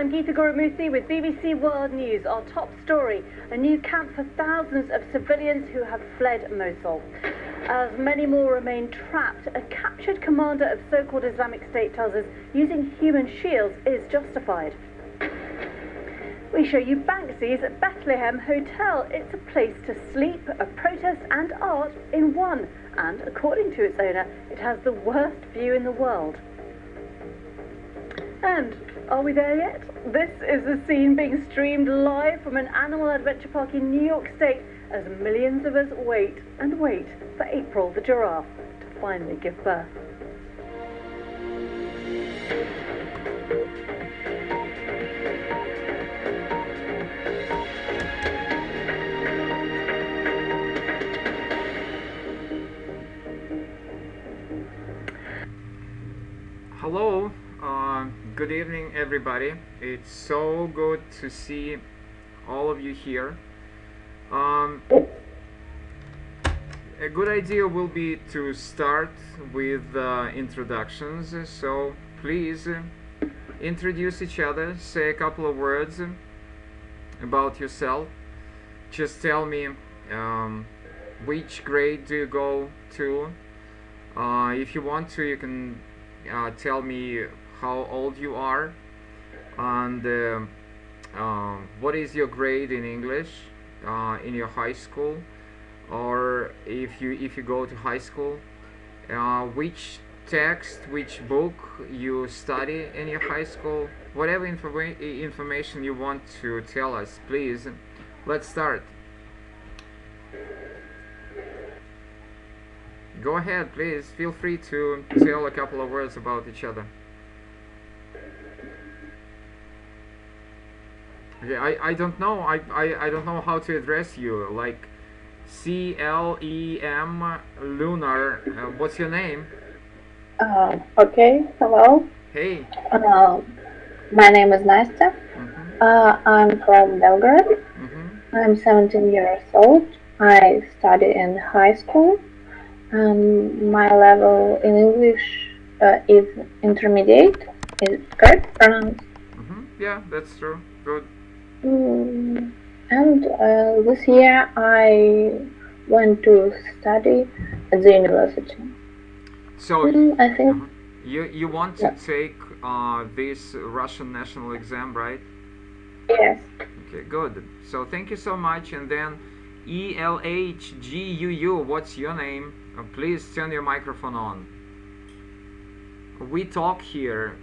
I'm Geeta Gurumurthy with BBC World News. Our top story, a new camp for thousands of civilians who have fled Mosul. As many more remain trapped, a captured commander of so-called Islamic State tells us using human shields is justified. We show you Banksy's Bethlehem Hotel. It's a place to sleep, a protest and art in one. And according to its owner, it has the worst view in the world. And are we there yet? This is the scene being streamed live from an animal adventure park in New York State as millions of us wait and wait for April the giraffe to finally give birth. Hello, good evening everybody. It's so good to see all of you here. A good idea will be to start with introductions, so please introduce each other, say a couple of words about yourself. Just tell me which grade do you go to. If you want to, you can tell me how old you are and what is your grade in English in your high school, or if you go to high school, which text, which book you study in your high school. Whatever information you want to tell us, please. Let's start. Go ahead, please. Feel free to tell a couple of words about each other. Okay, I don't know. I don't know how to address you. Like CLEM Lunar. What's your name? Okay. Hello. Hey. My name is Nastya. I'm from Belgrade. I'm 17 years old. I study in high school. My level in English is intermediate. Is it correct pronounced? Yeah, that's true. Good. And this year I went to study at the university. So I think you want to take this Russian national exam, right? Yes. Okay, good. So thank you so much. And then ELHGUU, what's your name? Please turn your microphone on. We talk here.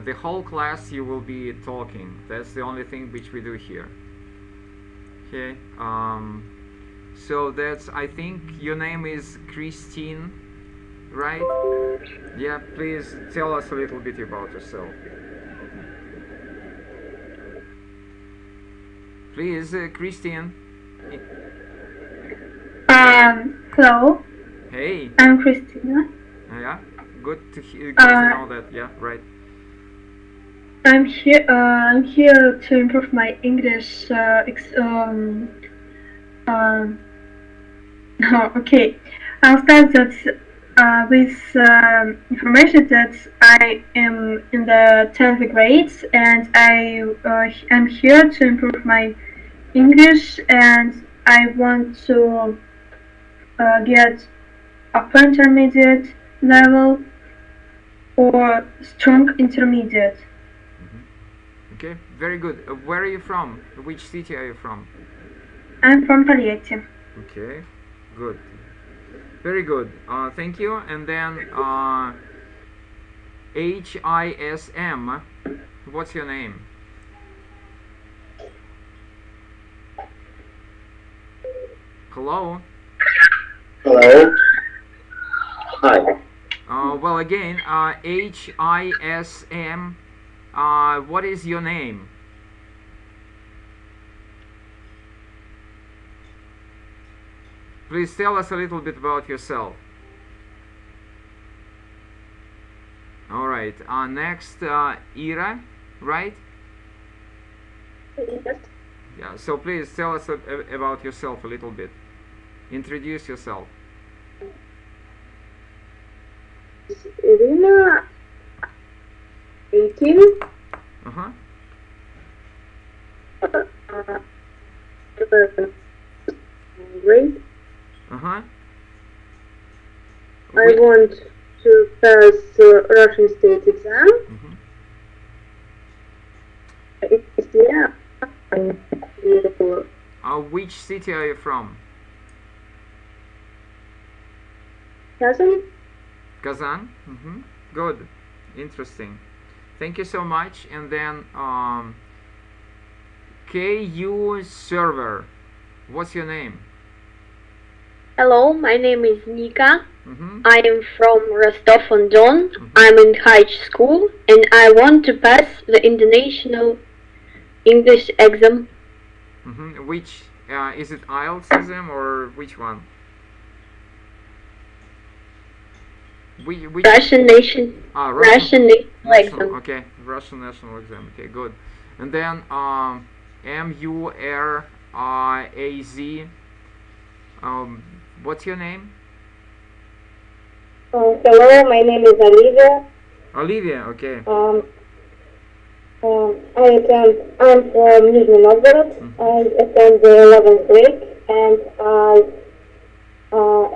The whole class you will be talking. That's the only thing which we do here. Okay. So that's, I think your name is Christine, right? Yeah, please tell us a little bit about yourself. Please, Christine. Hello. Hey. I'm Christina. Yeah, good to know that. Yeah, right. I'm here to improve my English. Okay. I'll start that with information that I am in the 10th grade and I am here to improve my English, and I want to get upper intermediate level or strong intermediate. Okay, very good. Where are you from? Which city are you from? I'm from Tbilisi. Okay, good. Very good. Thank you. And then HISM. What's your name? Hello. Hello. Hi. Well, again, HISM. What is your name? Please tell us a little bit about yourself. All right. Next, Ira, right? Yes. Yeah. So please tell us about yourself a little bit. Introduce yourself. Irina, 18. grade. Uh-huh. I want to pass Russian state exam. Yeah. Which city are you from? Kazan. Kazan? Good. Interesting. Thank you so much. And then KU server. What's your name? Hello, my name is Nika. I am from Rostov-on-Don. I'm in high school and I want to pass the international English exam. Which is it IELTS exam or which one? Which Russian National Exam. Okay, Russian national exam. Okay, good. And then MURAZ. What's your name? Hello, my name is Olivia. Olivia, okay. I'm from Nizhny Novgorod. I attend the 11th grade and I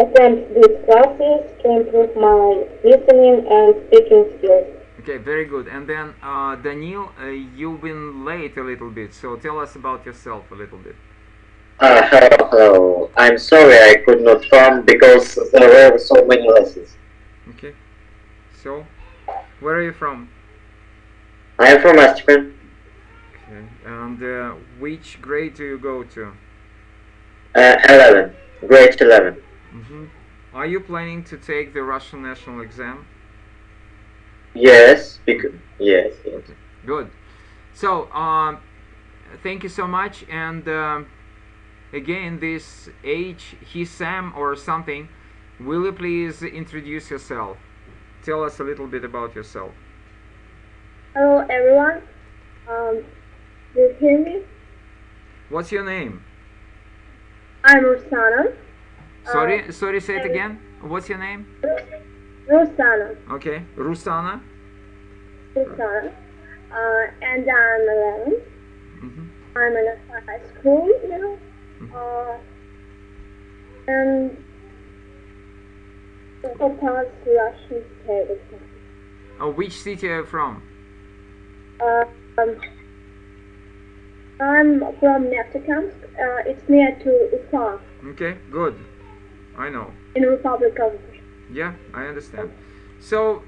attempt these classes to improve my listening and speaking skills. Okay, very good. And then Daniil, you've been late a little bit, so tell us about yourself a little bit. Hello. I'm sorry I could not come because there were so many lessons. Okay. So, where are you from? I am from Astrakhan. Okay. And which grade do you go to? 11. Grade 11. Are you planning to take the Russian national exam? Yes. Yes. Okay. Good. So, thank you so much. And again, this Sam or something, will you please introduce yourself? Tell us a little bit about yourself. Hello, everyone. Do you hear me? What's your name? I'm Rusana. Sorry, say it again. What's your name? Rusana. Okay, Rusana. Rusana. And I'm 11. I'm in a high school now. And I pass Russian state exam. Which city are you from? I'm from Neftekamsk. It's near to Ufa. Okay, good. I know. In the Republic of Russia. Yeah, I understand. So,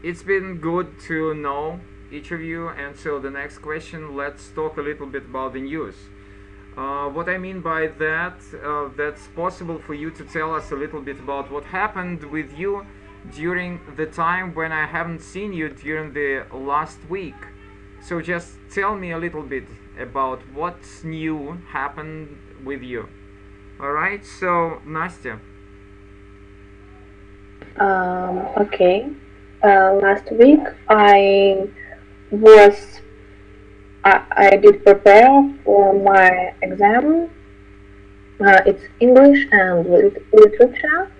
it's been good to know each of you, and so the next question, let's talk a little bit about the news. What I mean by that, that's possible for you to tell us a little bit about what happened with you during the time when I haven't seen you during the last week. So just tell me a little bit about what's new happened with you. Alright, so Nastya. Okay. Last week I did prepare for my exam. It's English and literature.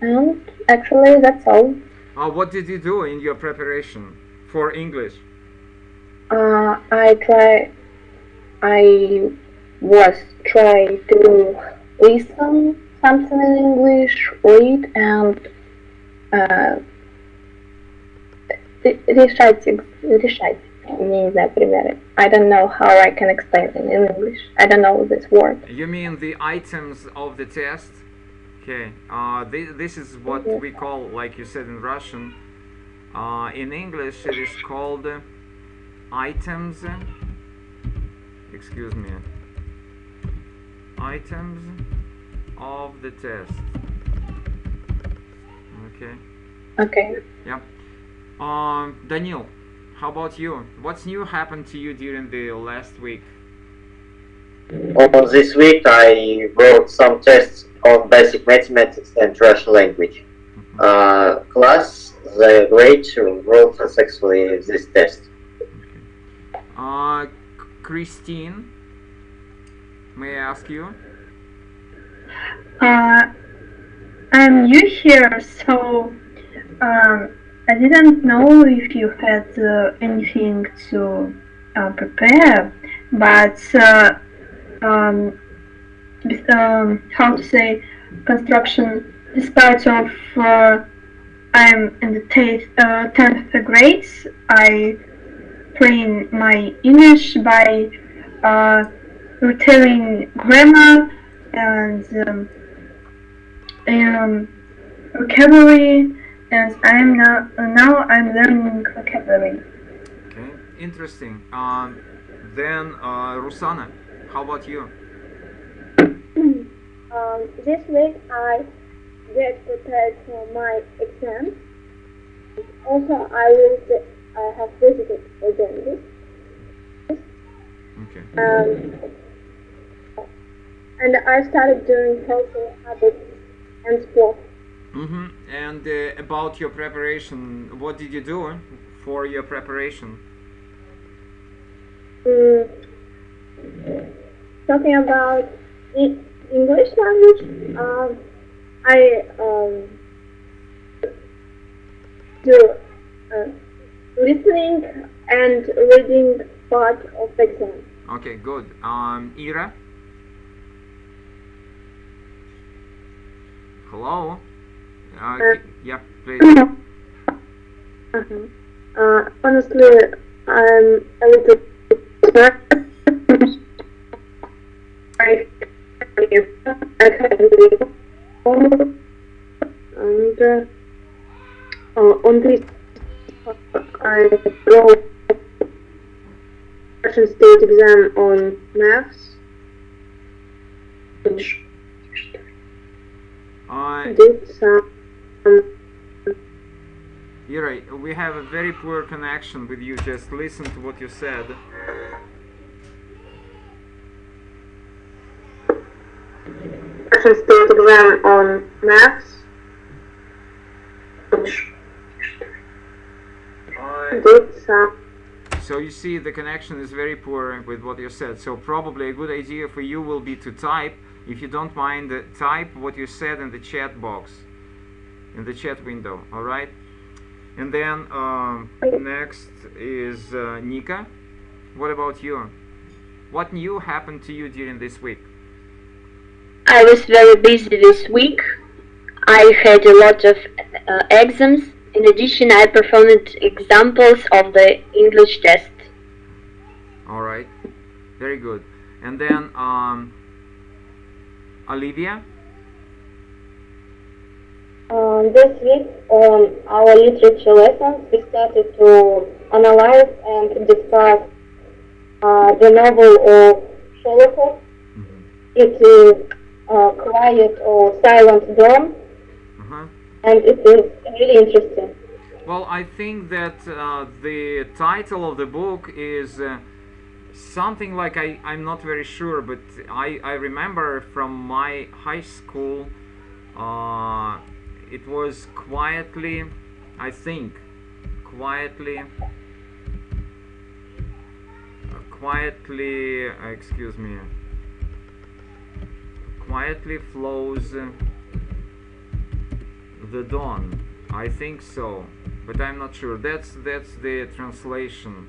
And actually that's all. What did you do in your preparation for English? I was trying to listen something in English, read, and решать. Не знаю примеры. I don't know how I can explain it in English. I don't know this word. You mean the items of the test? Okay. This is what we call, like you said in Russian. In English, it is called items. Excuse me. Items of the test. Okay. Okay. Yeah. Daniil, how about you? What's new happened to you during the last week? This week I wrote some tests on basic mathematics and Russian language. Class, the grade wrote successfully this test. Okay. Christine, may I ask you? I'm new here, so I didn't know if you had anything to prepare, but how to say, construction. Despite of I'm in the 10th grade, I train my English by retelling grammar and vocabulary, and now I'm learning vocabulary. Okay, interesting. Then Rusana, how about you? This week I get prepared for my exam. Also, I have visited a dentist. Okay. And I started doing healthy habits and sport. Mm-hmm. And about your preparation, what did you do for your preparation? Talking about English language, I do listening and reading part of the exam. Okay, good. Ira? Hello? Yeah, please. Honestly, I'm a little and on this I wrote Russian state exam on maths. Did some Ira, we have a very poor connection with you. Just listen to what you said. Russian state exam on maths. Did some. So you see, the connection is very poor with what you said. So probably a good idea for you will be to type, if you don't mind, type what you said in the chat box, in the chat window. All right. And then next is Nika. What about you? What new happened to you during this week? I was very busy this week. I had a lot of exams. In addition, I performed examples of the English test. All right, very good. And then Olivia? This week on our literature lessons, we started to analyze and discuss the novel of Sherlock Holmes. It is Quiet or Silent Dawn, and it is really interesting. Well, I think that the title of the book is something like, I'm not very sure, but I remember from my high school, it was quietly, I think, quietly, excuse me, quietly flows the dawn. I think so, but I'm not sure. That's the translation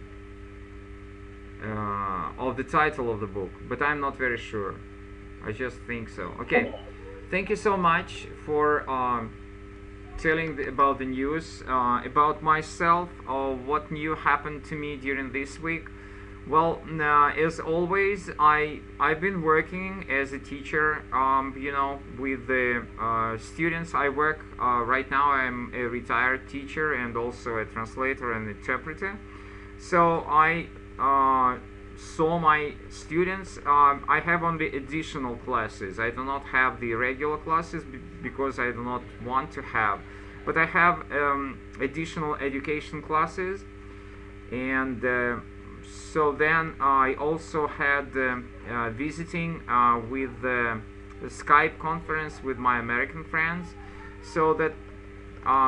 of the title of the book, but I'm not very sure. I just think so. Okay, thank you so much for telling about the news, about myself, what new happened to me during this week. Well, as always, I've been working as a teacher, you know, with the students I work. Right now I'm a retired teacher and also a translator and interpreter. So I saw my students. I have only additional classes. I do not have the regular classes because I do not want to have. But I have additional education classes, and so then I also had visiting with the Skype conference with my American friends, so that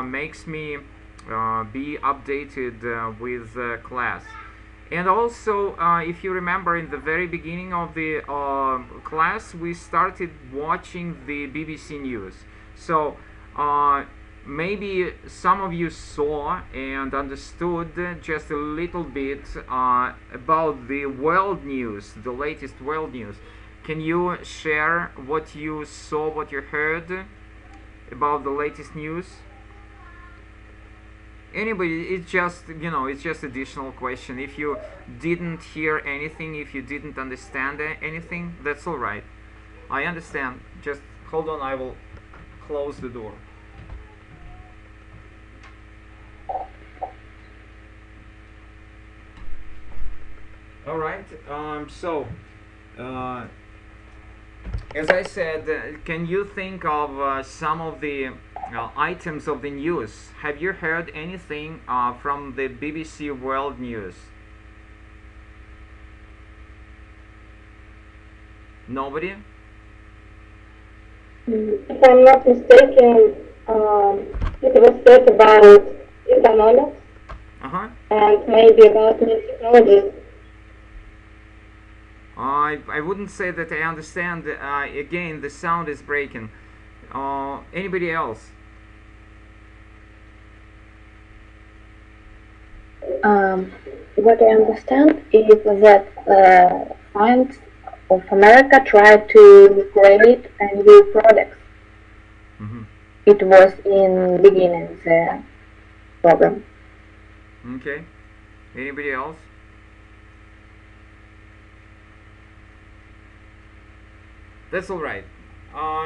makes me be updated with class. And also, if you remember, in the very beginning of the class, we started watching the BBC News. So maybe some of you saw and understood just a little bit about the world news, the latest world news. Can you share what you saw, what you heard about the latest news? Anybody? It's just, it's just additional question. If you didn't hear anything, if you didn't understand anything, that's all right. I understand. Just hold on, I will close the door. All right. As I said, can you think of some of the items of the news? Have you heard anything from the BBC World News? Nobody? If I'm not mistaken, it was said about economics and maybe about new technologies. I wouldn't say that I understand. Again, the sound is breaking. Anybody else? What I understand is that science of America tried to create a new product. It was in beginning the program. Okay. Anybody else? That's all right.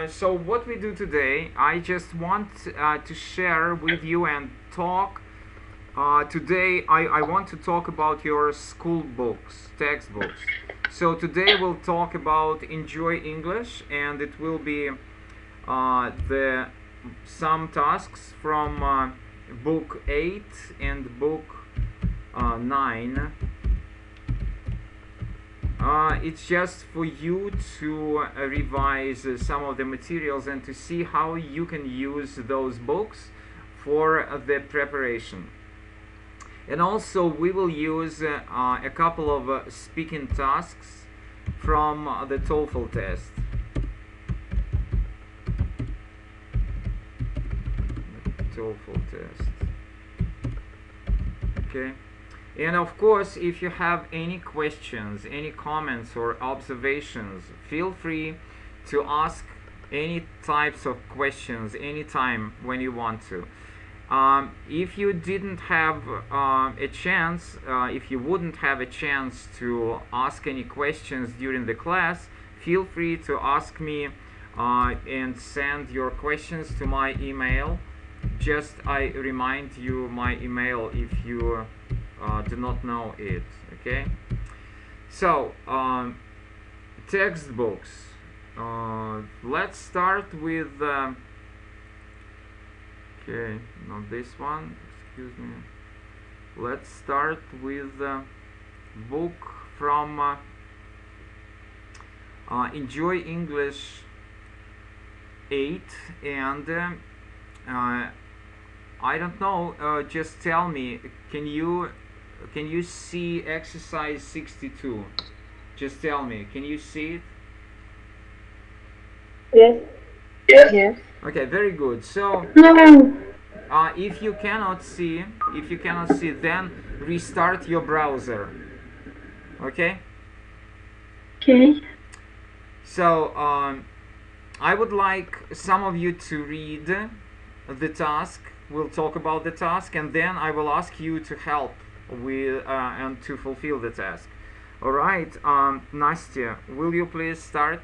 So what we do today, I just want to share with you and talk. Today I want to talk about your school books, textbooks. So today we'll talk about Enjoy English, and it will be some tasks from book 8 and book 9. It's just for you to revise some of the materials and to see how you can use those books for the preparation. And also we will use a couple of speaking tasks from the TOEFL test. TOEFL test. Okay. And of course, if you have any questions, any comments or observations, feel free to ask any types of questions anytime when you want to. If you didn't have a chance, if you wouldn't have a chance to ask any questions during the class, feel free to ask me and send your questions to my email. Just I remind you my email if you do not know it. Okay, so textbooks. Let's start with okay, not this one, excuse me. Let's start with book from Enjoy English 8, and I don't know, just tell me, can you see exercise 62? Just tell me, can you see it? Yes. Yes. Okay, very good. So if you cannot see, then restart your browser. Okay? Okay. So I would like some of you to read the task. We'll talk about the task, and then I will ask you to help with and to fulfill the task. All right, Nastya, will you please start?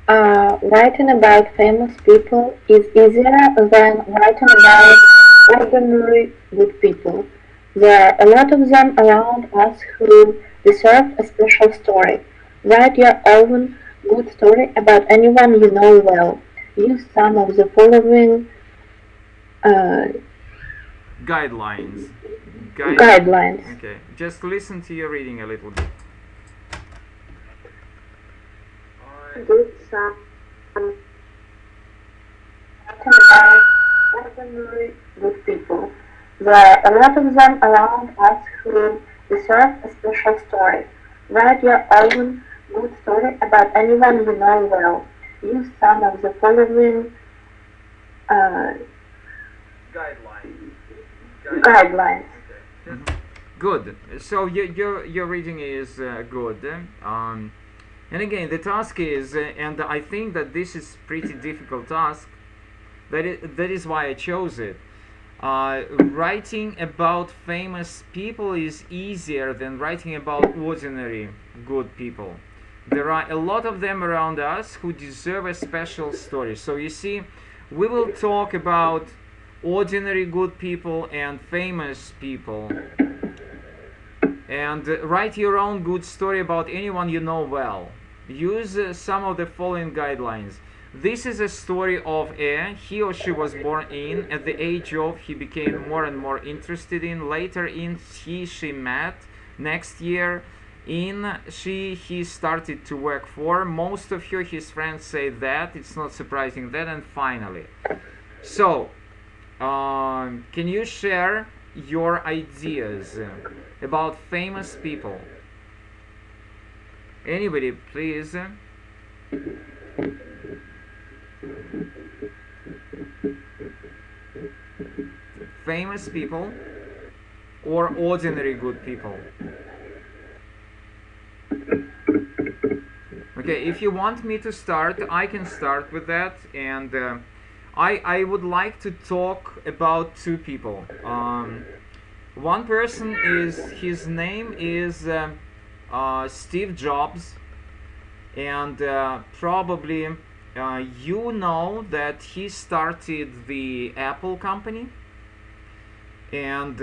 Writing about famous people is easier than writing about ordinary good people. There are a lot of them around us who deserve a special story. Write your own good story about anyone you know well. Use some of the following guidelines. Okay, just listen to your reading a little bit. Good son. About ordinary good people. There are a lot of them around us who deserve a special story. Write your own good story about anyone you know well. Use some of the following uh, Guidelines. guidelines. Okay. Good. So your reading is good. And again, the task is, and I think that this is pretty difficult task. That is why I chose it. Writing about famous people is easier than writing about ordinary good people. There are a lot of them around us who deserve a special story. So you see, we will talk about ordinary good people and famous people. And write your own good story about anyone you know well. Use some of the following guidelines. This is a story of he or she was born in, at the age of he became more and more interested in, later in she met, next year in he started to work for, most of his friends say that, it's not surprising that, and finally. So, can you share your ideas about famous people? Anybody, please. Famous people or ordinary good people? Okay, if you want me to start, I can start with that, and I would like to talk about two people. One person is, his name is Steve Jobs, and probably you know that he started the Apple company, and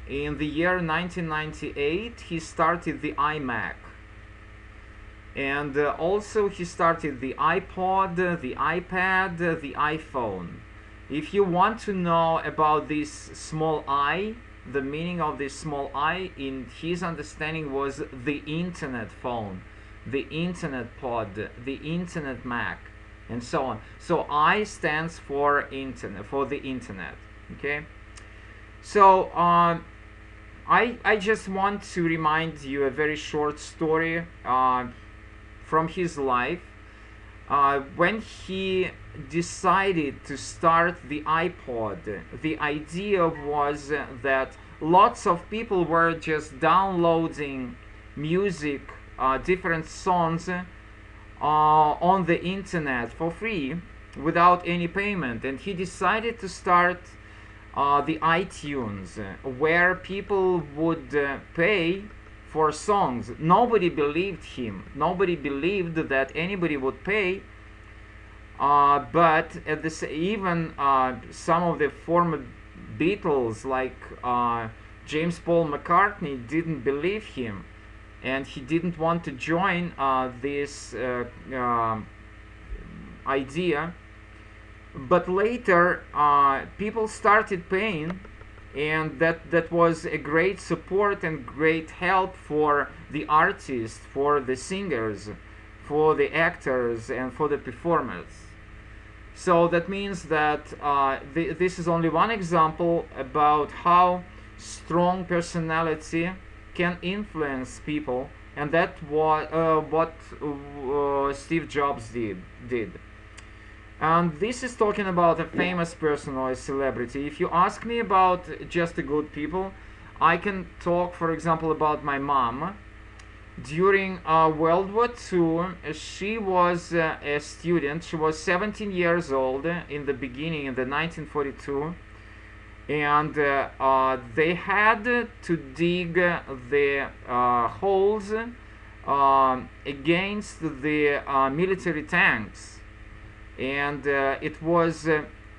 in the year 1998 he started the iMac, and also he started the iPod, the iPad, the iPhone. If you want to know about this small I, the meaning of this small I in his understanding was the internet phone, the internet pod, the internet Mac, and so on. So I stands for internet, for the internet. Okay. So I just want to remind you a very short story from his life. When he decided to start the iPod, the idea was that lots of people were just downloading music, different songs on the internet for free without any payment, and he decided to start the iTunes, where people would pay for songs. Nobody believed him. Nobody believed that anybody would pay. But at the even some of the former Beatles, like James Paul McCartney, didn't believe him, and he didn't want to join this idea. But later, people started paying, and that was a great support and great help for the artists, for the singers, for the actors, and for the performers. So that means that this is only one example about how strong personality can influence people, and that was what Steve Jobs did. And this is talking about a famous person or a celebrity. If you ask me about just the good people, I can talk, for example, about my mom. During World War II, she was a student. She was 17 years old in the beginning, in the 1942. And they had to dig the holes against the military tanks. And it was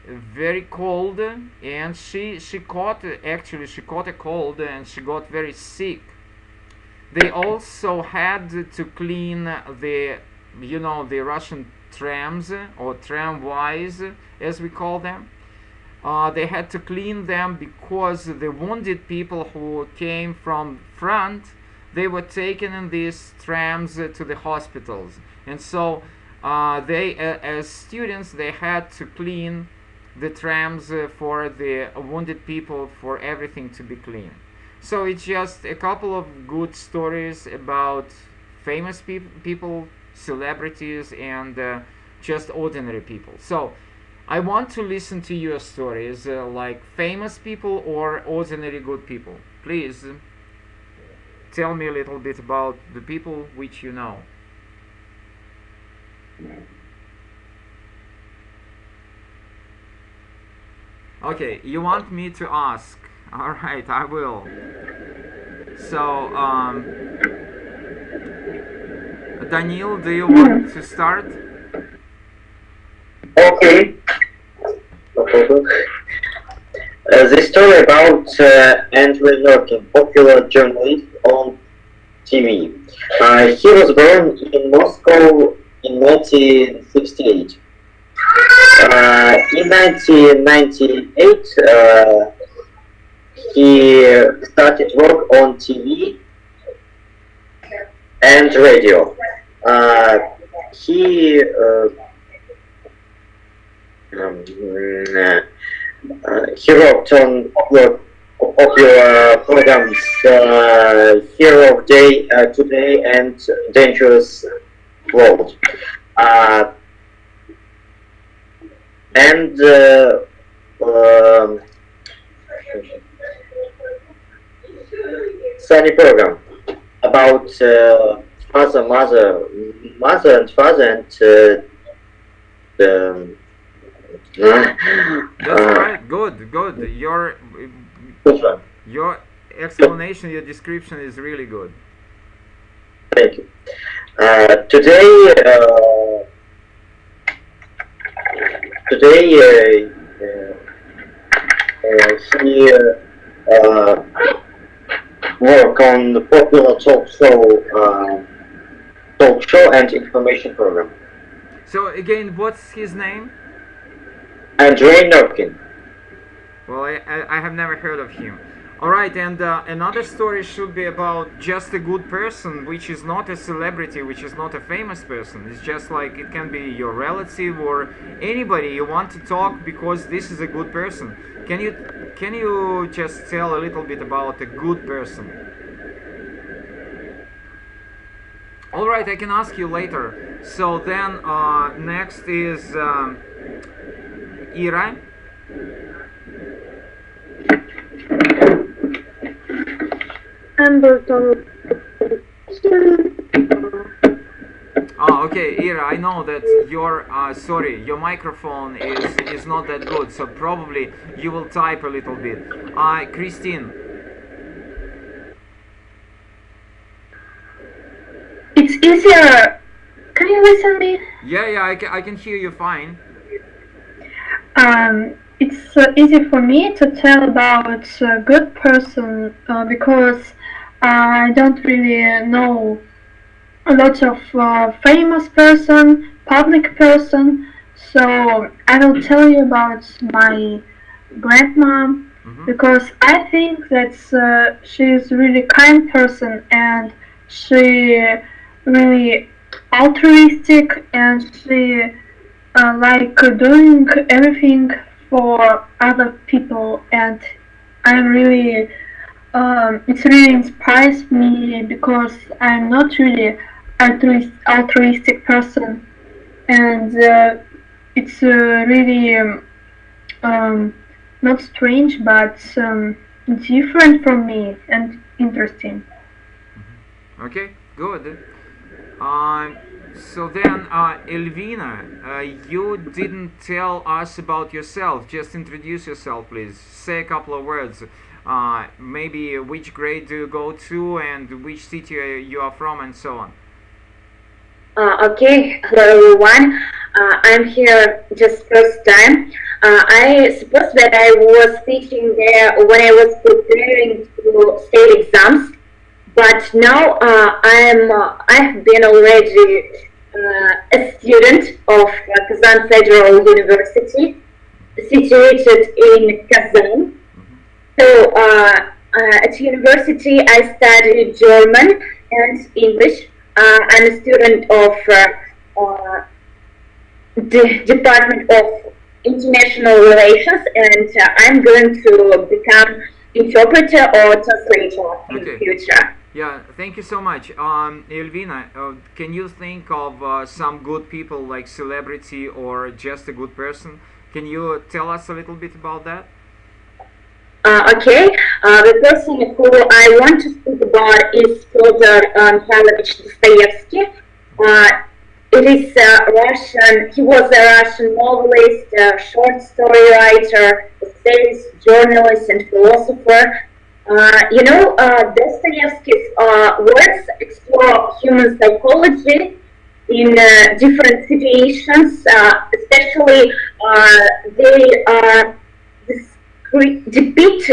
very cold, and she caught a cold, and she got very sick. They also had to clean the Russian trams, or tramways as we call them. They had to clean them because the wounded people who came from front, they were taken in these trams to the hospitals, and so they, as students, they had to clean the trams for the wounded people, for everything to be clean. So it's just a couple of good stories about famous people, celebrities, and just ordinary people. So I want to listen to your stories, like famous people or ordinary good people. Please tell me a little bit about the people which you know. Okay, you want me to ask? All right, I will. So, Daniel, do you want to start? Okay. The story about Andrew Norkin, popular journalist on TV. He was born in Moscow in 1968. In 1998, he started work on TV and radio. He worked on popular programs Hero of Day, Today, and Dangerous World. And Sunny program about mother and father, and That's right. Good. Your explanation, your description is really good. Thank you. Today he work on the popular talk show and information program. So again, what's his name? Andrei Norkin. Well, I have never heard of him. Alright, and another story should be about just a good person, which is not a celebrity, which is not a famous person. It's just like it can be your relative or anybody you want to talk because this is a good person. Can you just tell a little bit about a good person? Alright, I can ask you later. So then next is Ira. Oh, okay, Ira, I know that your your microphone is not that good, so probably you will type a little bit. Christine. It's easier. Can you listen to me? Yeah, I can hear you fine. It's easy for me to tell about a good person because I don't really know a lot of famous person, public person. So I will tell you about my grandma because I think that she's really kind person and she really altruistic and she like doing everything for other people, and I'm really it really inspires me because I'm not really altruistic person, and it's really not strange but different from me and interesting. Okay, good. So then, Elvina, you didn't tell us about yourself. Just introduce yourself, please. Say a couple of words. Maybe which grade do you go to and which city you are from and so on. Okay, hello everyone. I'm here just first time. I suppose that I was teaching there when I was preparing to state exams. But now I've been already a student of Kazan Federal University, situated in Kazan. So at university I studied German and English. I'm a student of the Department of International Relations, and I'm going to become interpreter or translator in the future. Yeah, thank you so much. Elvina, can you think of some good people, like celebrity or just a good person? Can you tell us a little bit about that? Okay, the person who I want to speak about is Fyodor Mikhailovich Dostoevsky. It is Russian. He was a Russian novelist, short story writer, essayist, journalist, and philosopher. Dostoevsky's works explore human psychology in different situations. Especially, they depict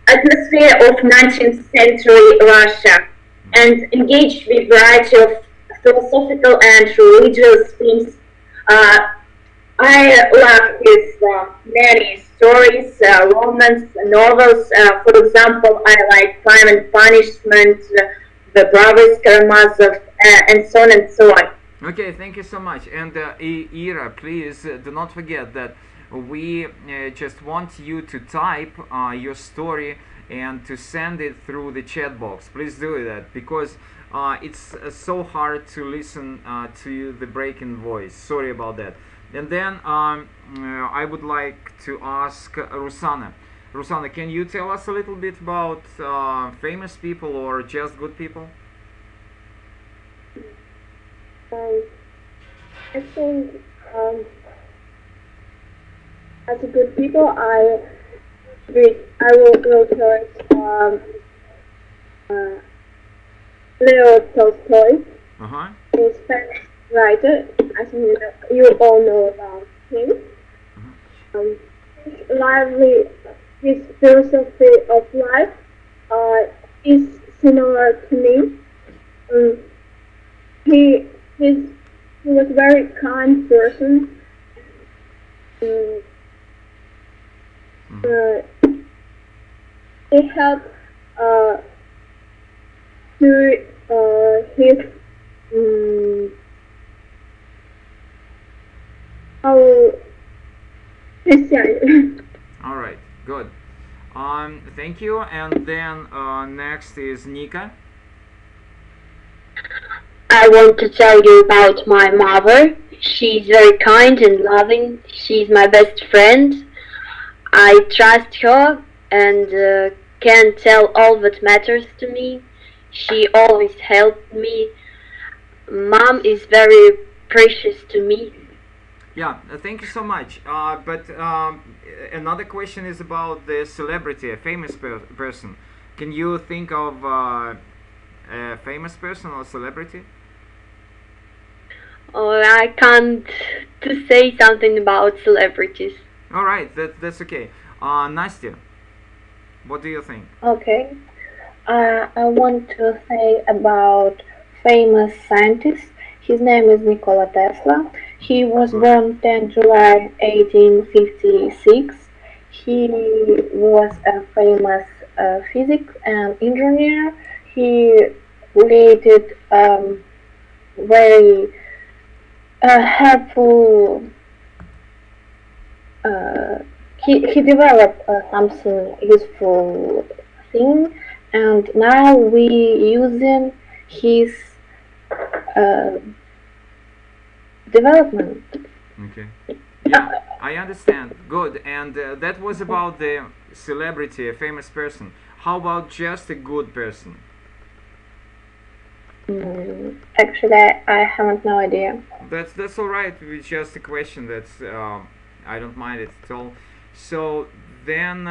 atmosphere of 19th century Russia and engage with variety of philosophical and religious themes. I love his many stories, romance, novels. For example, I like Crime and Punishment, The Brothers Karamazov, and so on and so on. Okay, thank you so much. And Ira, please do not forget that we just want you to type your story and to send it through the chat box. Please do that, because it's so hard to listen to the breaking voice. Sorry about that. And then I would like to ask Rusana. Rusana, can you tell us a little bit about famous people or just good people? I think as a good people, I will go towards Leo Tolstoy. He's a Spanish writer. I think you all know about him. His philosophy of life is similar to me. He was a very kind person. He helped to his Christian. All right, good. Thank you. And then next is Nika. I want to tell you about my mother. She's very kind and loving. She's my best friend. I trust her and can tell all that matters to me. She always helped me. Mom is very precious to me. Yeah, thank you so much. But another question is about the celebrity, a famous person. Can you think of a famous person or celebrity? Oh, I can't to say something about celebrities. All right, that's okay. Nastya, what do you think? Okay. I want to say about famous scientist. His name is Nikola Tesla. He was born 10 July 1856. He was a famous physics and engineer. He created very helpful. He developed something useful thing, and now we using his development. Okay. Yeah, I understand. Good. And that was about the celebrity, a famous person. How about just a good person? Actually, I haven't no idea. That's all right. It's just a question. That's I don't mind it at all. So then,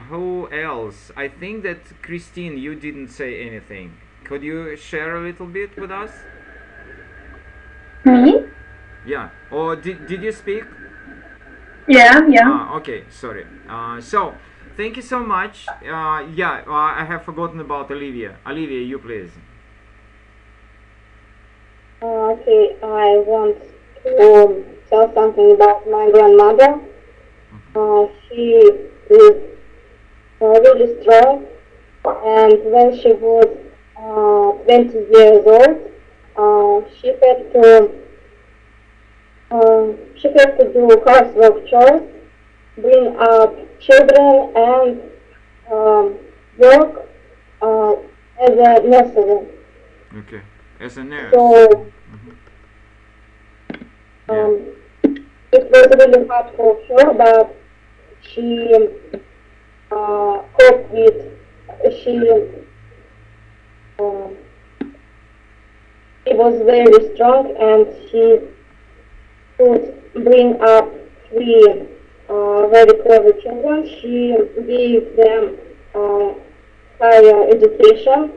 who else? I think that Christine, you didn't say anything. Could you share a little bit with us? Me? Yeah. Or did you speak? Yeah, yeah. Okay, sorry. So, thank you so much. I have forgotten about Olivia. Olivia, you please. Okay, I want to tell something about my grandmother. She is really strong, and when she was 20 years old, she had to do housework chores, bring up children, and work as a nursery. Okay, as a nurse. So Yeah. it was really hard for her, but she coped with. She was very strong, and she could bring up three very clever children. She gave them higher education,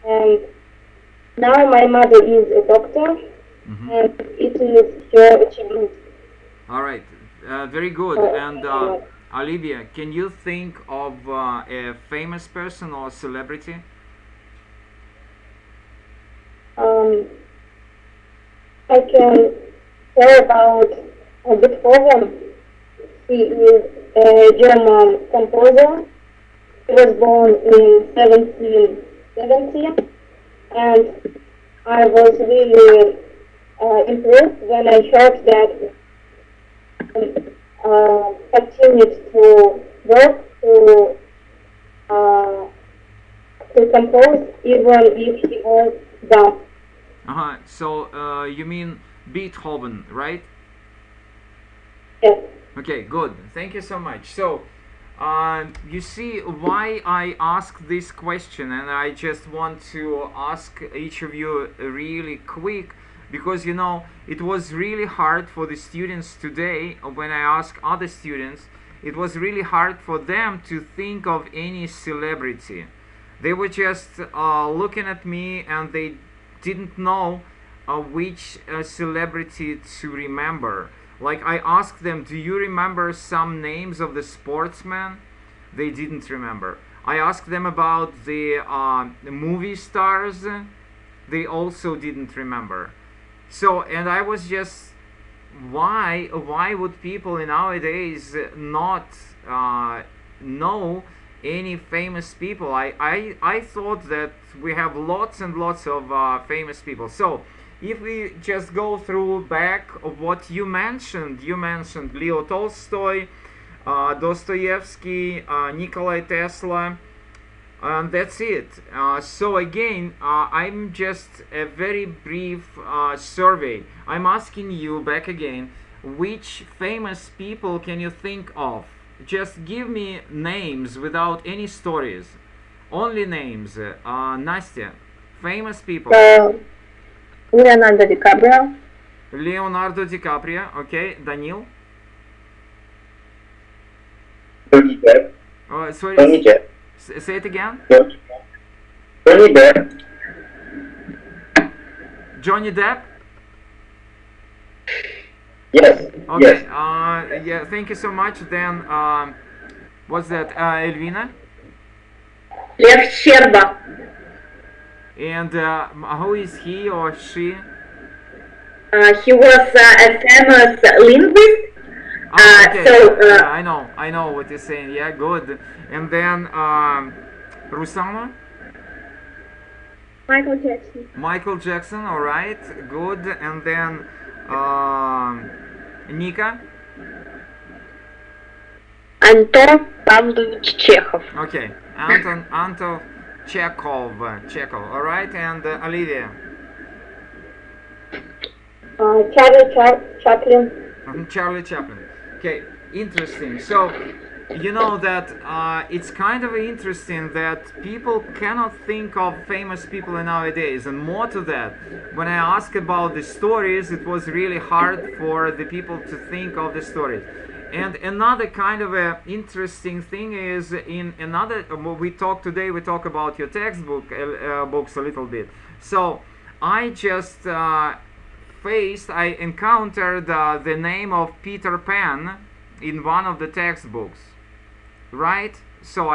and now my mother is a doctor, and it is her achievement. All right, very good. And Olivia, can you think of a famous person or celebrity? I can tell about Beethoven. He is a German composer. He was born in 1770, and I was really impressed when I heard that continued to work to compose even if he was dumb. So you mean Beethoven, right? Yes. Okay, good. Thank you so much. So you see why I ask this question, and I just want to ask each of you really quick, because you know it was really hard for the students today. When I ask other students, it was really hard for them to think of any celebrity. They were just looking at me, and they didn't know which celebrity to remember. Like I asked them, do you remember some names of the sportsmen? They didn't remember. I asked them about the movie stars. They also didn't remember. So, and I was just, why would people nowadays not know any famous people? I thought that we have lots and lots of famous people. So if we just go through back of what you mentioned Leo Tolstoy, Dostoevsky, Nikolai Tesla, and that's it. So again, I'm just a very brief survey. I'm asking you back again, which famous people can you think of? Just give me names without any stories. Only names. Nastya, famous people. Leonardo DiCaprio. Leonardo DiCaprio. Okay. Danil. Johnny Depp. Sorry. Johnny Depp. Say it again. Johnny Depp. Johnny Depp. Yes. Okay. Yes. Yeah. Thank you so much. Then, what's that? Elvina. Lev Щерба. And who is he or she? He was a famous linguist. Okay. So yeah, I know what you're saying. Yeah, good. And then Rusana. Michael Jackson. Michael Jackson. All right, good. And then Nika. Anton Pavlovich Chekhov. Okay, Anton Chekhov. All right, and Olivia. Charlie Chaplin. Charlie Chaplin. Okay, interesting. So, you know that it's kind of interesting that people cannot think of famous people nowadays. And more to that, when I ask about the stories, it was really hard for the people to think of the stories. And another kind of a interesting thing is in another, we talk about your textbook books a little bit. So I just I encountered the name of Peter Pan in one of the textbooks, right? So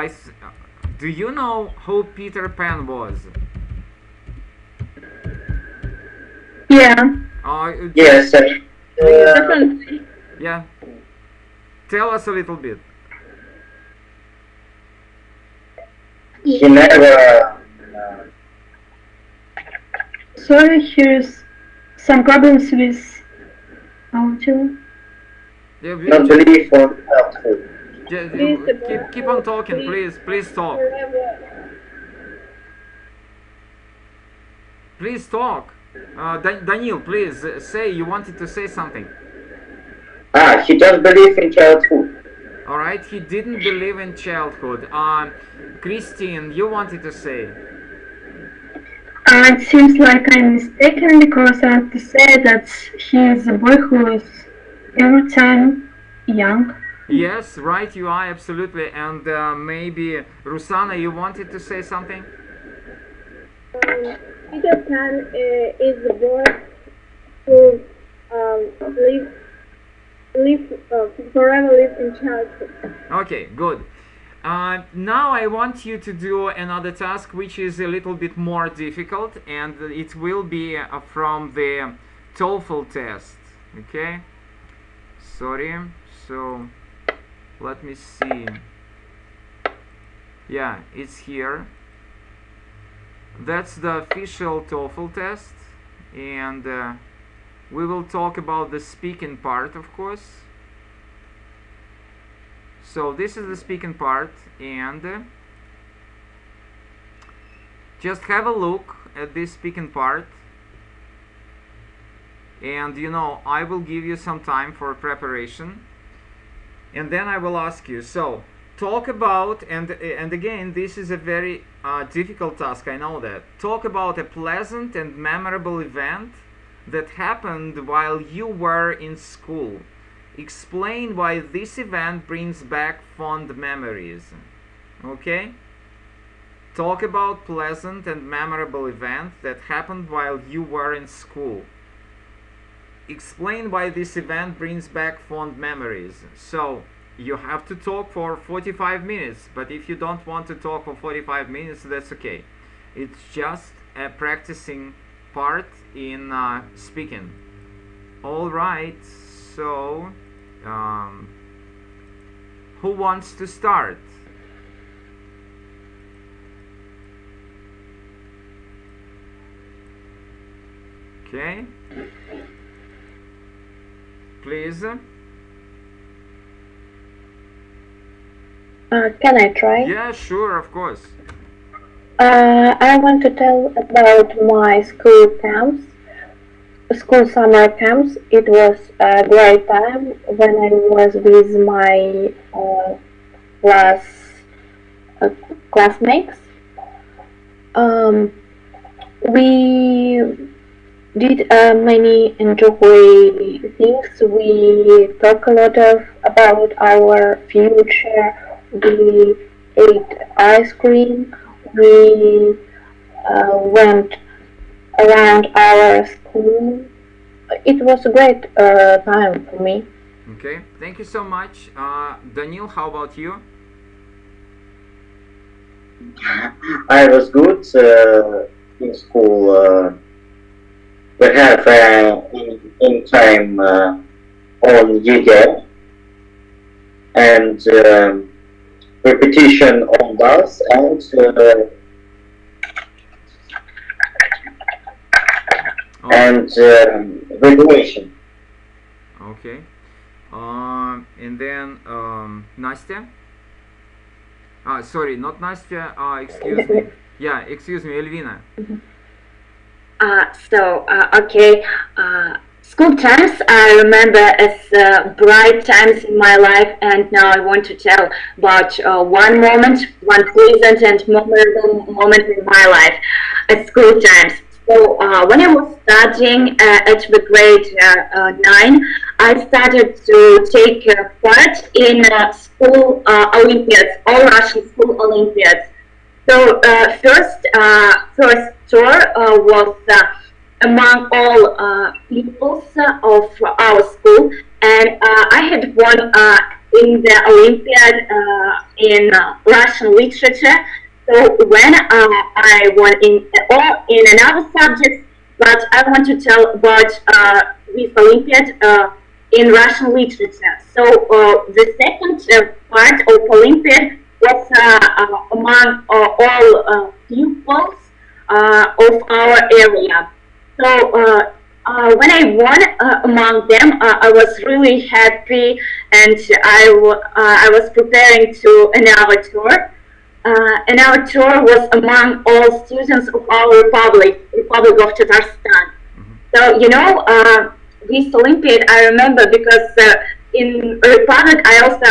do you know who Peter Pan was? Yeah. Yes. Definitely. Yeah. Tell us a little bit. He never. Sorry, here's some problems with audio. Yeah, Not really for helpful. keep on talking, please. Please talk. Please talk. Daniel, please say you wanted to say something. he don't believe in childhood. All right, he didn't believe in childhood. Christine, you wanted to say? It seems like I'm mistaken because I have to say that he is a boy who is every time young. Yes, right, you are, absolutely. And maybe, Rusana, you wanted to say something? Peter Pan is a boy who forever lives in childhood. Okay, good. Now I want you to do another task which is a little bit more difficult, and it will be from the TOEFL test. Okay? Sorry. So let me see. Yeah, it's here. That's the official TOEFL test, and we will talk about the speaking part, of course. So this is the speaking part, and just have a look at this speaking part, and you know, I will give you some time for preparation, and then I will ask you. So talk about, and again, this is a very difficult task, I know that. Talk about a pleasant and memorable event that happened while you were in school. Explain why this event brings back fond memories. Okay? Talk about pleasant and memorable event that happened while you were in school. Explain why this event brings back fond memories. So you have to talk for 45 minutes, but if you don't want to talk for 45 minutes, that's okay. It's just a practicing part in speaking. All right, so who wants to start? Okay, please. Can I try? Yeah, sure, of course. I want to tell about my school camps, school summer camps. It was a great time when I was with my classmates. We did many enjoy things. We talk a lot about our future. We ate ice cream. We went around our school. It was a great time for me. Okay, thank you so much. Daniel, how about you? I was good in school. We have in time on UGA and repetition on bus and regulation. Okay. And then Nastya? Sorry, not Nastya. Excuse me. Yeah, excuse me, Elvina. Okay. School times I remember as bright times in my life, and now I want to tell about one pleasant and memorable moment in my life at school times. So when I was studying at the grade 9, I started to take part in school Olympiads, all Russian school Olympiads. So first tour was among all pupils of our school, and I had won in the Olympiad in Russian literature. So when I won in another subject, but I want to tell about this Olympiad in Russian literature. So the second part of Olympiad was among all pupils of our area. So when I won among them, I was really happy, and I was preparing to another tour. And our tour was among all students of our Republic of Tatarstan. So, you know, this Olympiad I remember because in Republic I also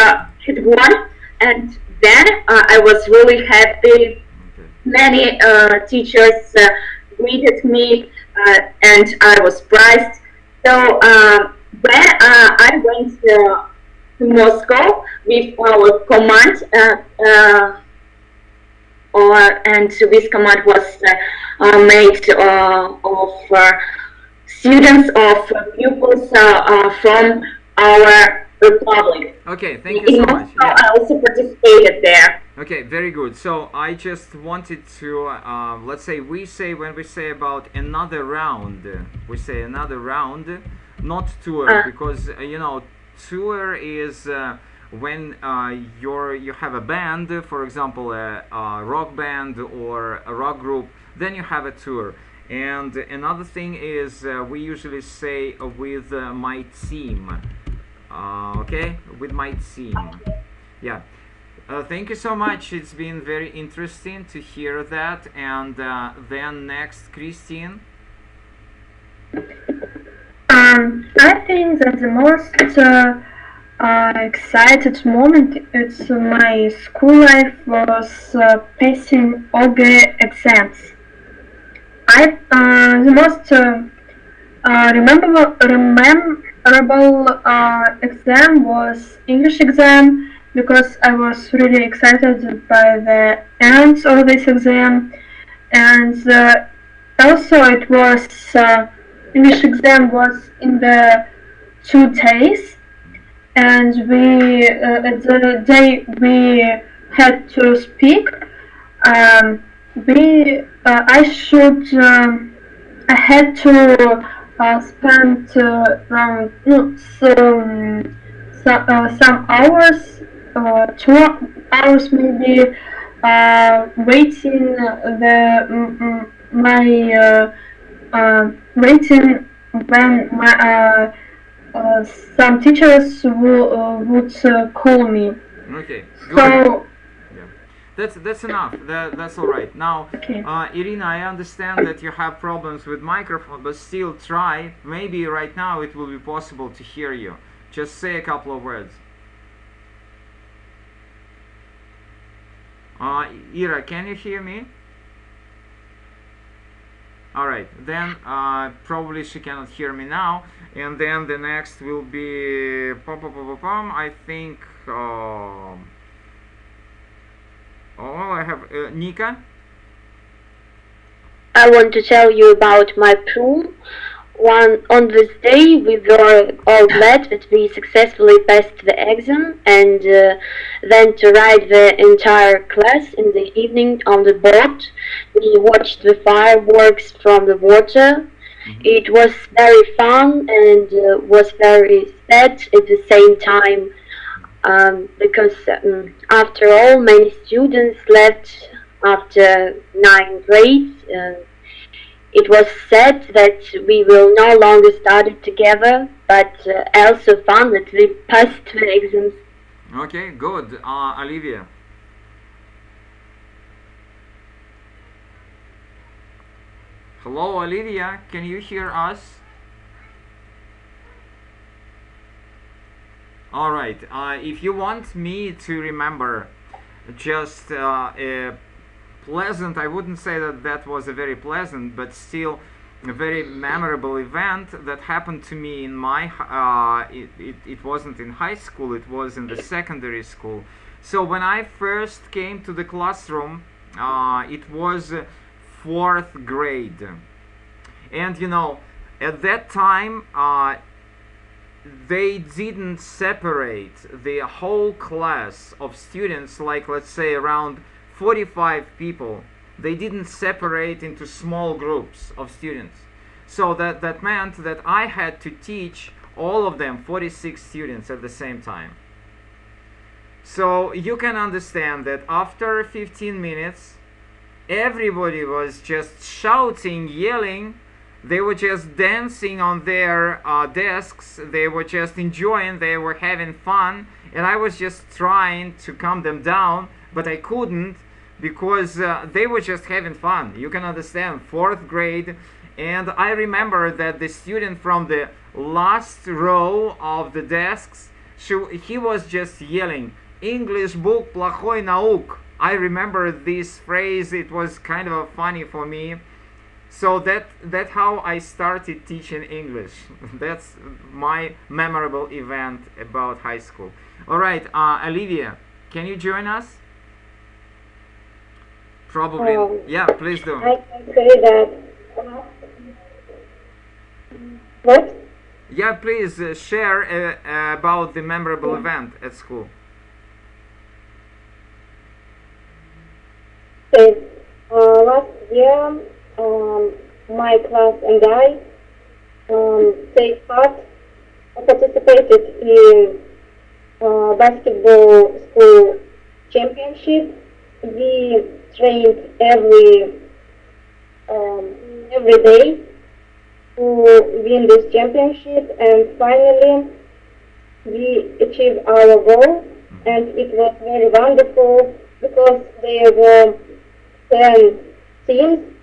had one, and then I was really happy. Many teachers greeted me, and I was surprised. So when I went to Moscow with our command, and this command was made of students of pupils from our republic. Okay, thank you so much. Yeah. I also participated there. Okay, very good. So I just wanted to, let's say, when we say about another round, we say another round, not tour, because, you know, tour is when you have a band, for example, a rock band or a rock group, then you have a tour. And another thing is we usually say with my team, okay, with my team. Yeah. Thank you so much. It's been very interesting to hear that. And then next, Christine. I think that the most excited moment it's my school life was passing all the exams. The most rememberable exam was English exam, because I was really excited by the ends of this exam, and also it was English exam was in the 2 days, and we at the day we had to speak. I had to spend around some hours, 2 hours maybe, waiting waiting when some teachers would call me. Okay. Good. So. That's enough. That's all right. Now, okay. Irina, I understand that you have problems with microphone, but still try. Maybe right now it will be possible to hear you. Just say a couple of words. Ira, can you hear me? All right. Then probably she cannot hear me now. And then the next will be I think. I have Nika. I want to tell you about my prom. On this day, we were all glad that we successfully passed the exam, and then to ride the entire class in the evening on the boat. We watched the fireworks from the water. It was very fun and was very sad at the same time. Because after all, many students left after 9th grade. It was sad that we will no longer study together, but also fun that we passed the exams. Okay, good. Olivia. Hello, Olivia. Can you hear us? All right. If you want me to remember just a pleasant, I wouldn't say that was a very pleasant, but still a very memorable event that happened to me in my, it wasn't in high school, it was in the secondary school. So when I first came to the classroom, it was 4th grade. And you know, at that time, they didn't separate the whole class of students, like let's say around 45 people. They didn't separate into small groups of students. So that meant that I had to teach all of them, 46 students at the same time. So you can understand that after 15 minutes, everybody was just shouting, yelling. They were just dancing on their desks. They were just enjoying. They were having fun. And I was just trying to calm them down, but I couldn't because they were just having fun. You can understand, 4th grade. And I remember that the student from the last row of the desks, he was just yelling, English book плохой наук. I remember this phrase. It was kind of funny for me. So that's how I started teaching English. That's my memorable event about high school. All right, Olivia, can you join us? Probably. Yeah, please do. I can say that. What? Yeah, please share about the memorable event at school. Okay. Last year, my class and I participated in basketball school championship. We trained every day to win this championship, and finally we achieved our goal, and it was very wonderful because there were 10 teams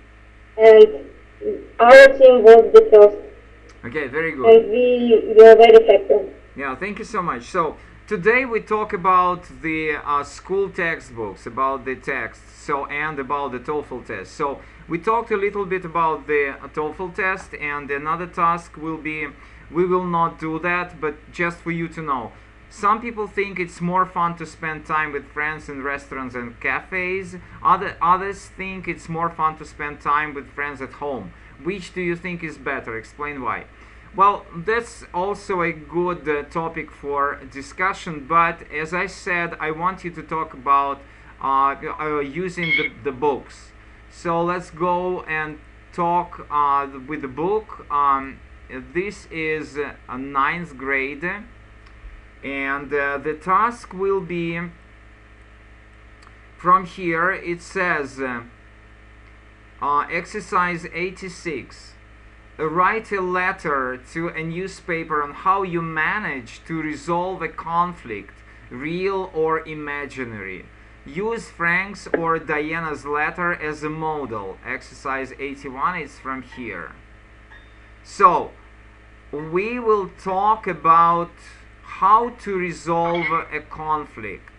and our team was the first. Okay, very good. And we were very happy. Yeah, thank you so much. So today we talk about the school textbooks, about the texts, and about the TOEFL test. So we talked a little bit about the TOEFL test, and another task will be, we will not do that, but just for you to know. Some people think it's more fun to spend time with friends in restaurants and cafes. Others think it's more fun to spend time with friends at home. Which do you think is better? Explain why. Well, that's also a good topic for discussion, but as I said, I want you to talk about using the books. So let's go and talk with the book. This is a 9th grade. And the task will be from here. It says exercise 86. Write a letter to a newspaper on how you manage to resolve a conflict, real or imaginary. Use Frank's or Diana's letter as a model. Exercise 81 is from here. So we will talk about how to resolve a conflict.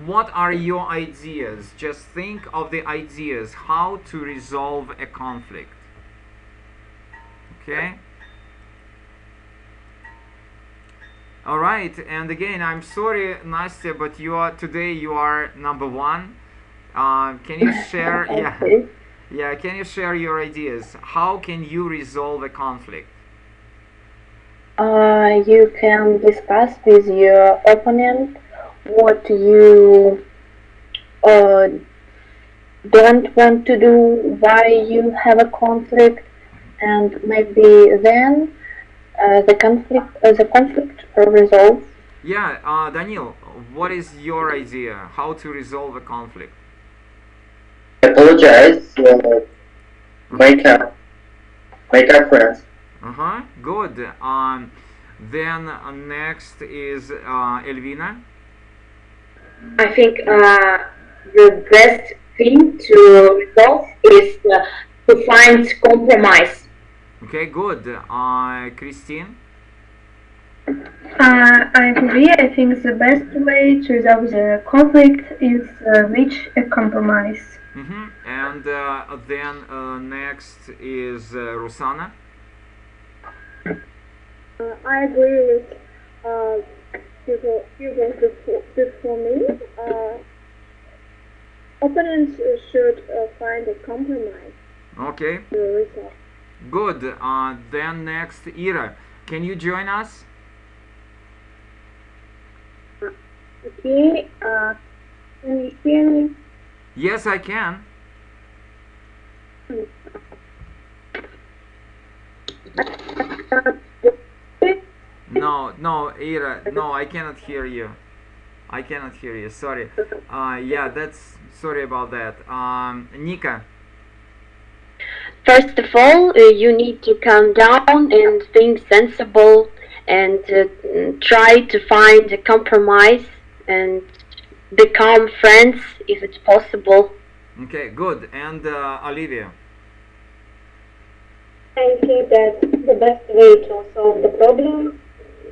What are your ideas? Just think of the ideas how to resolve a conflict. Okay? All right, and again, I'm sorry, Nastya, but today you are number 1. Can you share? Yeah, can you share your ideas? How can you resolve a conflict? You can discuss with your opponent what you don't want to do, why you have a conflict, and maybe then the conflict resolves. Yeah, Daniel, what is your idea? How to resolve a conflict? Apologize. Make up friends. Good. Then next is Elvina. I think the best thing to resolve is to find compromise. Okay, good. Christine? I agree. I think the best way to resolve the conflict is reach a compromise. And then next is Rusana. I agree with people before me. Opponents should find a compromise. Okay. To resolve. Good. Then next, Ira. Can you join us? Okay. Can you hear me? Yes, I can. No, Ira. No, I cannot hear you. I cannot hear you. Sorry. Yeah, sorry about that. Nika. First of all, you need to calm down and think sensible and try to find a compromise and become friends if it's possible. Okay, good. And Olivia? I think that the best way to solve the problem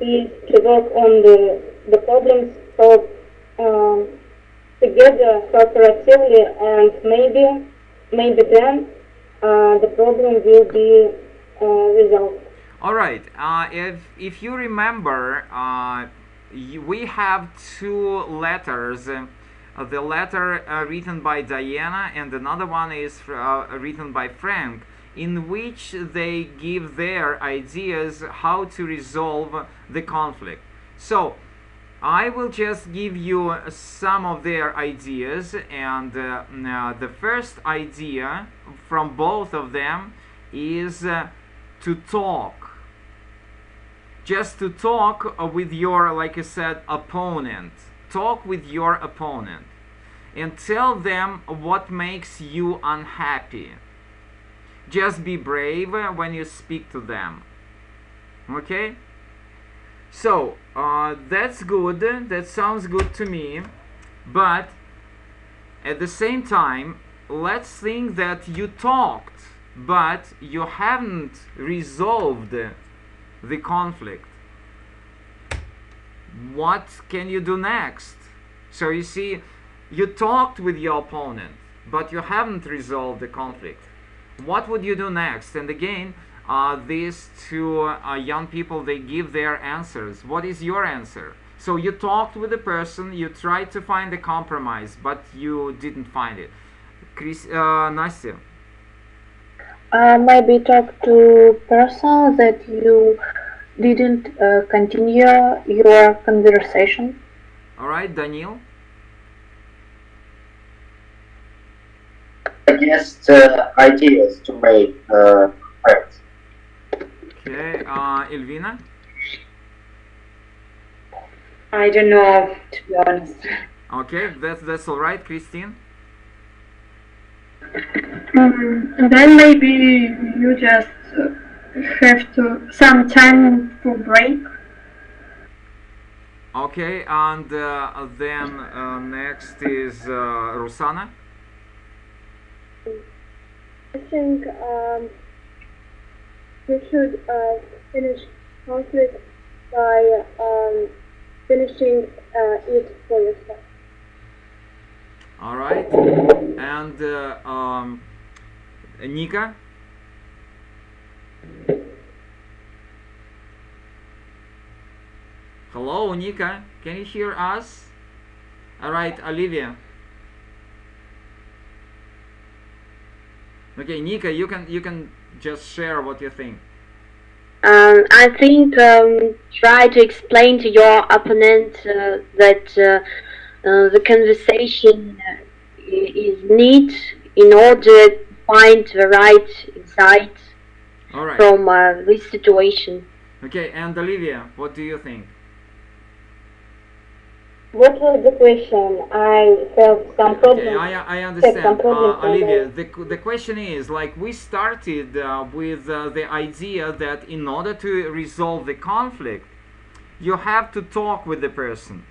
is to work on the problems solved together cooperatively, and maybe then the problem will be resolved. All right. If you remember, we have two letters. The letter written by Diana and another one is written by Frank, in which they give their ideas how to resolve the conflict. So I will just give you some of their ideas, and the first idea from both of them is to talk. Just to talk with your, like I said, opponent. Talk with your opponent and tell them what makes you unhappy. Just be brave when you speak to them. Okay? So, that's good. That sounds good to me. But at the same time, let's think that you talked, but you haven't resolved the conflict. What can you do next? So you see, you talked with your opponent, but you haven't resolved the conflict. What would you do next? And again, these two young people, they give their answers. What is your answer? So you talked with the person, you tried to find a compromise, but you didn't find it. Nastya? Maybe talk to person that you didn't continue your conversation. All right, Daniel? Suggest ideas to make friends. Okay, Elvina? I don't know, to be honest. Okay, that's all right. Christine? And then maybe you just have to some time for break. Okay, and then next is Rusana. I think you should finish conflict by finishing it for yourself. All right, and Nika. Hello, Nika. Can you hear us? All right, Olivia. Okay, Nika, you can just share what you think. I think try to explain to your opponent that the conversation is neat in order to find the right insight from this situation. Okay, and Olivia, what do you think? What was the question? I have some problems. Okay, I understand. Olivia, the question is, like, we started with the idea that in order to resolve the conflict, you have to talk with the person.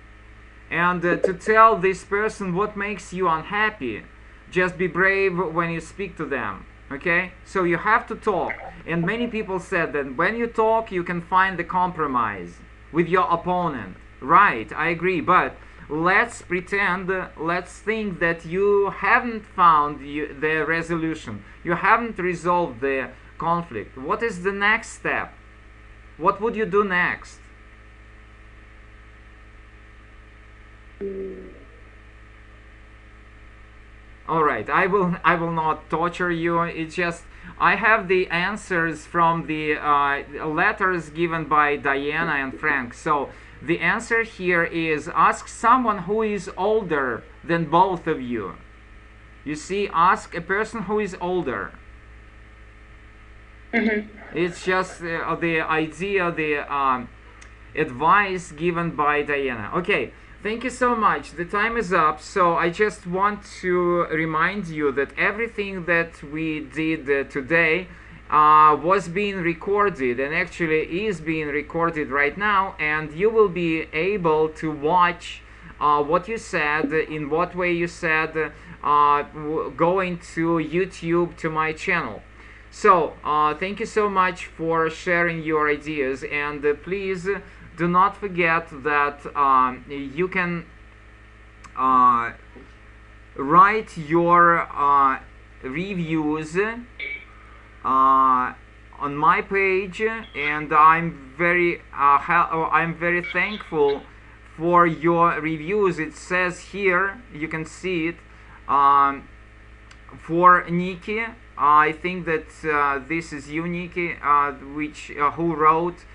And to tell this person what makes you unhappy. Just be brave when you speak to them. Okay? So you have to talk. And many people said that when you talk, you can find the compromise with your opponent. Right, I agree, but let's pretend, let's think that you haven't found the resolution. You haven't resolved the conflict. What is the next step? What would you do next? All right, I will not torture you. It's just I have the answers from the letters given by Diana and Frank. So the answer here is ask someone who is older than both of you. You see, ask a person who is older. It's just the idea, the advice given by Diana. Okay, thank you so much. The time is up, so I just want to remind you that everything that we did today was being recorded, and actually is being recorded right now, and you will be able to watch what you said, in what way you said, going to YouTube to my channel. So thank you so much for sharing your ideas, and please do not forget that you can write your reviews on my page, and I'm very thankful for your reviews. It says here, you can see it, for Nikki. I think that this is you, Nikki, who wrote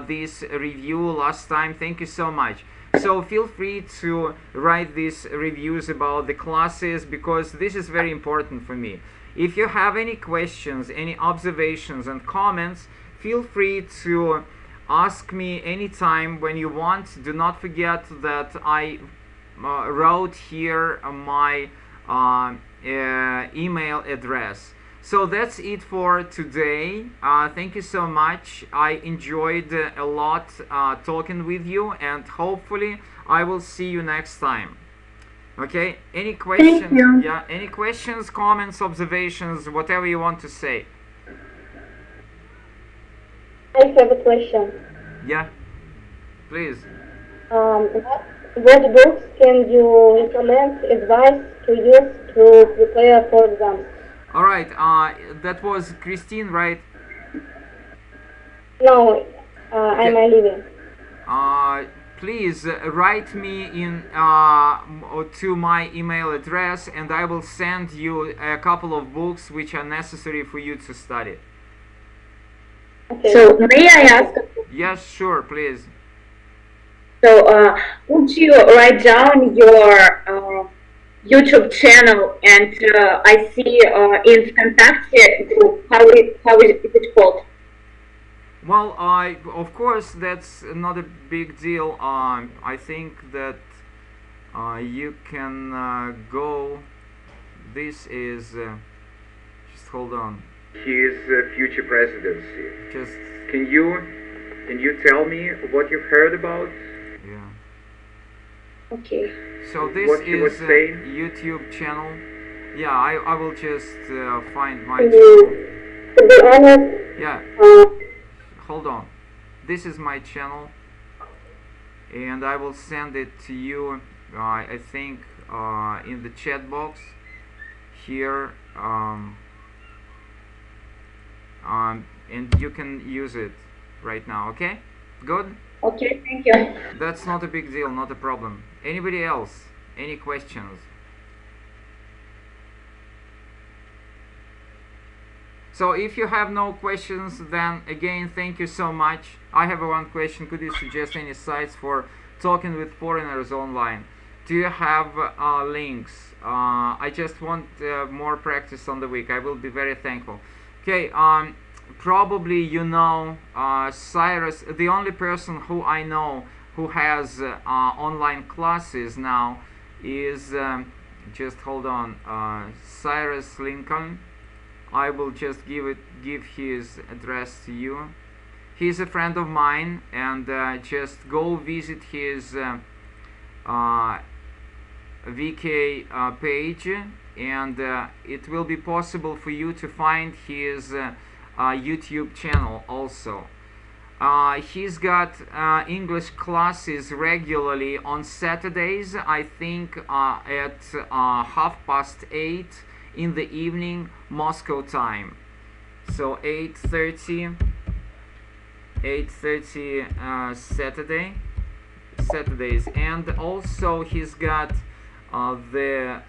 this review last time. Thank you so much. So feel free to write these reviews about the classes, because this is very important for me. If you have any questions, any observations and comments, feel free to ask me anytime when you want. Do not forget that I wrote here my email address. So that's it for today. Thank you so much. I enjoyed a lot talking with you, and hopefully I will see you next time. Okay, any questions? Thank you. Yeah, any questions, comments, observations, whatever you want to say? I have a question. Yeah, please. What books can you recommend, advice to use to prepare for exams? All right, that was Christine, right? No, I'm leaving. Please write me in to my email address, and I will send you a couple of books which are necessary for you to study. Okay. So may I ask? Yes, sure, please. So would you write down your YouTube channel, and I see in Contact group, how is it called? Well, of course, that's not a big deal. I think that you can go. This is just hold on. His future presidency. Just can you tell me what you've heard about? Yeah. Okay. So this is a YouTube channel. Yeah, I will just find my channel. To be honest, Yeah. Hold on. This is my channel, and I will send it to you. I think in the chat box here, and you can use it right now. Okay, good. Okay, thank you. That's not a big deal, not a problem. Anybody else? Any questions? So if you have no questions, then again, thank you so much. I have one question. Could you suggest any sites for talking with foreigners online? Do you have links? I just want more practice on the week. I will be very thankful. Okay, probably you know Cyrus. The only person who I know who has online classes now is, just hold on, Cyrus Lincoln. I will just give his address to you. He's a friend of mine, and just go visit his VK page, and it will be possible for you to find his YouTube channel also. He's got English classes regularly on Saturdays, I think at 8:30 in the evening Moscow time. So 8:30 Saturdays, and also he's got the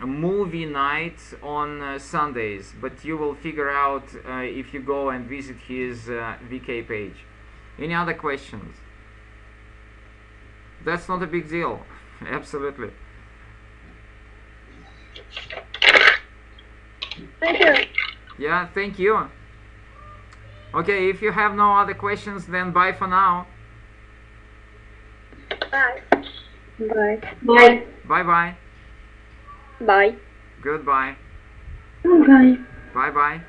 movie night on Sundays, but you will figure out if you go and visit his VK page. Any other questions? That's not a big deal. Absolutely. thank you. Yeah, thank you. Okay, if you have no other questions, then bye for now. Bye. Bye. Bye. Bye bye. Bye. Goodbye. Bye. Bye bye.